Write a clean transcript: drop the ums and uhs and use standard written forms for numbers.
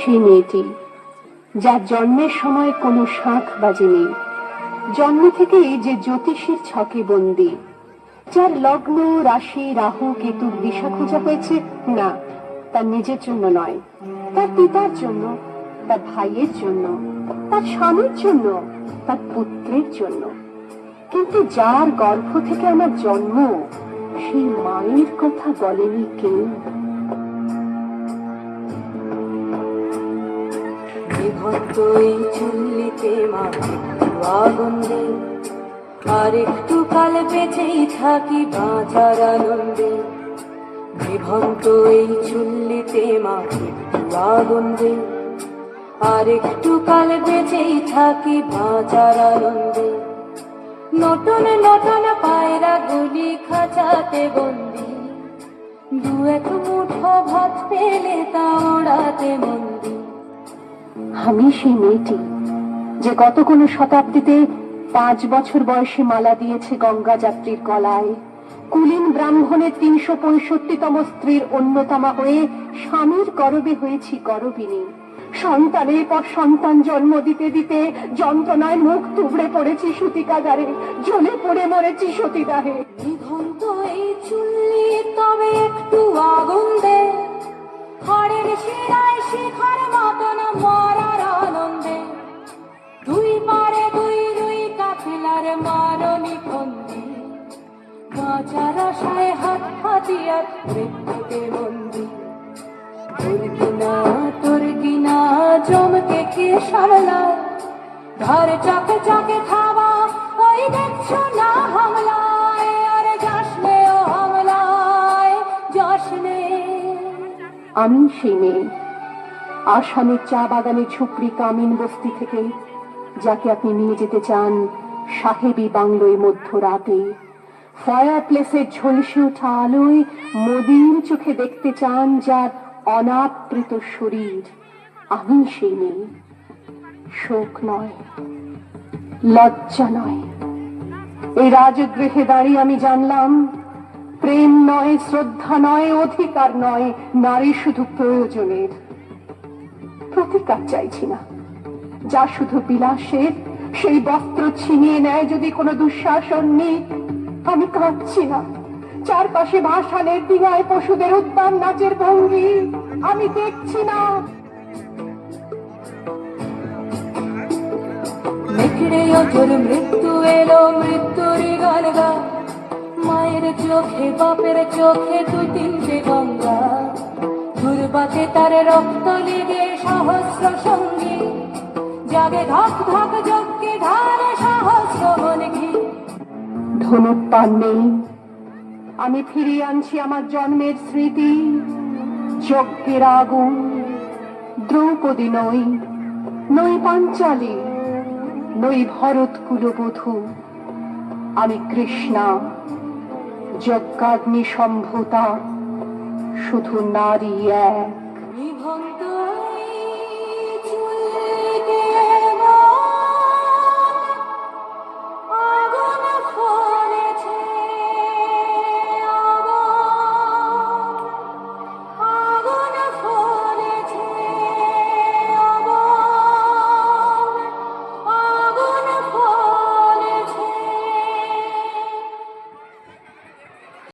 সেই মেয়েটি যার জন্মের সময় কোনো শাঁখ বাজেনি, জন্ম থেকেই যে জ্যোতিষীর ছকে বন্দী, যার লগ্ন রাশি রাহু কেতুর দিশা খোঁজা হয়েছে না তার নিজের জন্য নয়, তার পিতার জন্য, তার ভাইয়ের জন্য, তার স্বামীর জন্য, তার পুত্রের জন্য। কিন্তু যার গর্ভ থেকে আমার জন্ম, সেই মায়ের কথা বলেনি কেউ। বিভক্তই চুল্লিতে মা আগুন দে, আর একটু কাল বেঁচেই থাকি বাঁচার আনন্দে। বিভক্ত এই চুল্লিতে মা আগুন দে, আর একটু কাল বেঁচেই থাকি বাঁচার আনন্দে। নতুন নতুন পায়রা গুলি খাঁচাতে বন্দি, দু এক মুঠো ভাত পেলে তা ওড়াতে মন্দি। আমি সেই মেয়েটি যে গত কোনো শতাব্দীতে 5 বছর বয়সে মালা দিয়েছে গঙ্গা যাত্রীর গলায়, কুলীন ব্রাহ্মণের 365তম স্ত্রীর অন্যতমা হয়ে স্বামীর গর্ভে হয়েছি গর্বিনী। সন্তানের পর সন্তান জন্ম দিতে দিতে যন্ত্রণায় মুখ তুবড়ে পড়েছি সূতিকাগারে, জ্বলে পড়ে মরেছি সতীদাহে। নিভন্ত এই চুল্লি তবে একটু আগুন দে, খড়ের শিরায় শিখার মতন মরার আনন্দে। দুই পারে দুই দুই কাফেলার মারণি ফন্দি, বাঁচার আশায় হাত হাতিয়ার মৃত্যুতে বন্দি। তোর কিনা জমকে কে সামলায়, ঘর চাকে চাকে খাওয়া ওই দেখছো না হামলায়। আরে যাসনে ও হামলায় যাসনে। আমি সেই মেয়ে, আসামের চা বাগানে ঝুপড়ি কামিন বস্তি থেকে, যাকে আপনি নিয়ে যেতে চান সাহেবী বাংলোয় মধ্যরাতে। ফায়ার প্লেসের ঝলসে ওঠা আলোয় মোদির চোখে দেখতে চান যার অনাবৃত শরীর। আমি সেই মেয়ে। শোক নয়, লজ্জা নয়, এই রাজগৃহে দাঁড়িয়ে আমি জানলাম প্রেম নয়, শ্রদ্ধা নয়, অধিকার নয়, নারী শুধু প্রয়োজনের। প্রতিকার চাইছি না, যা শুধু বিলাসের, সেই বস্ত্র ছিনিয়ে নেয় যদি কোনো দুঃশাসন নেই। আমি কাঁদছি না, চারপাশে ভাসানের ডিঙায় পশুদের উদ্যান নাচের ভঙ্গি আমি দেখছি না। মেঘড়ে অঝোর মৃত্যু এলো, মৃত্যুরই গান গা। মায়ের চোখে বাপের চোখে দু তিনটে গঙ্গা, দুর্বাতে তার রক্ত লেগে সহস্র সঙ্গী। জাগে ধক ধক যজ্ঞে ধারে সহস্র মন ঘি। ধনুক পান নেই, আমি ফিরিয়ে আনছি আমার জন্মের স্মৃতি। যজ্ঞের আগুন, দ্রৌপদী নই, নই পাঞ্চালী, নই ভরত কুলবধূ। আমি কৃষ্ণা, যজ্ঞাগ্নি সম্ভূতা, শুধু নারী এক। নিভন্ত